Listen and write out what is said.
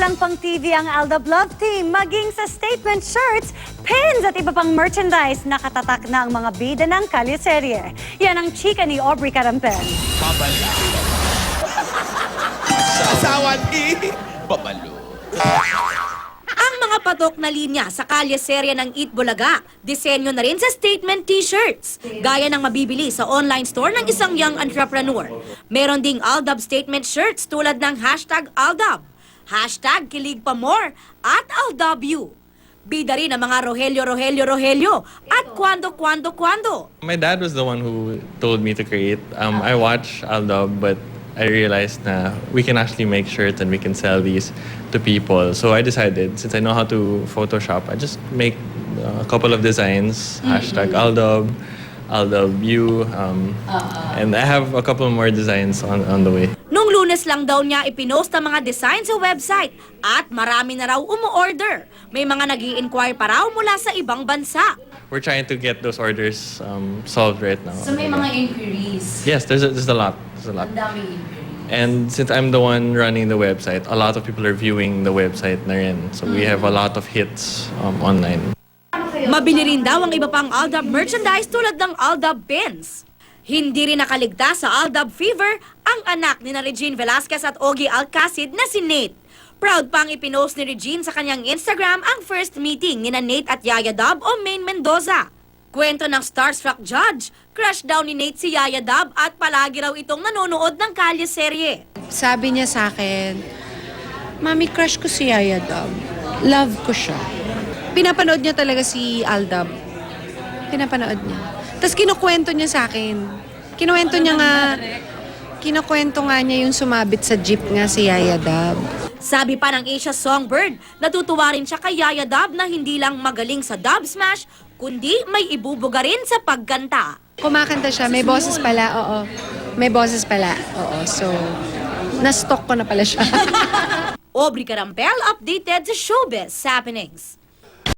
lang pang TV ang Aldab Love Team, maging sa statement shirts, pins at iba pang merchandise, nakatatak na ang mga bida ng kalyeserye. Yan ang chika ni Aubrey Carampel. Babala. Asawa ni Babalo. Ang mga patok na linya sa kalyeserye ng Eat Bulaga, disenyo na rin sa statement t-shirts, gaya ng mabibili sa online store ng isang young entrepreneur. Meron ding Aldab statement shirts tulad ng #Aldab, #Kilig Pa More, at Aldab You. Bida rin ang mga Rogelio at Kwando. My dad was the one who told me to create. I watch Aldab, but I realized na we can actually make shirts and we can sell these to people. So I decided, since I know how to Photoshop, I just make a couple of designs, #Aldab, Aldab You, and I have a couple more designs on the way. Nung Lunes lang daw niya ipinost ang mga design sa website at marami na raw umu-order. May mga nag-i-inquire pa raw mula sa ibang bansa. We're trying to get those orders solved right now. So may mga inquiries. Yes, there's a lot. There's a lot. Ang daming inquiries. And since I'm the one running the website, a lot of people are viewing the website na rin. So we have a lot of hits online. Mabili rin daw ang iba pang Aldab merchandise tulad ng Aldab pins. Hindi rin nakaligtas sa Aldab fever ang anak ni Regine Velasquez at Ogie Alcacid na si Nate. Proud pang ipinost ni Regine sa kanyang Instagram ang first meeting ni Nate at Yaya Dab o Maine Mendoza. Kwento ng starstruck judge, crush daw ni Nate si Yaya Dab at palagi raw itong nanonood ng kalyeserye. Sabi niya sa akin, Mami, crush ko si Yaya Dab. Love ko siya. Pinapanood niya talaga si Aldab. Pinapanood niya. Tapos kinukwento niya sa akin. Kinukwento nga niya yung sumabit sa jeep nga si Yaya Dab. Sabi pa ng Asia Songbird, natutuwa rin siya kay Yaya Dab na hindi lang magaling sa dub smash, kundi may ibubuga rin sa pagkanta. Kumakanta siya, may boses pala, oo. May boses pala, oo. So, na-stock ko na pala siya. Aubrey Carampel updated sa Showbiz Happenings.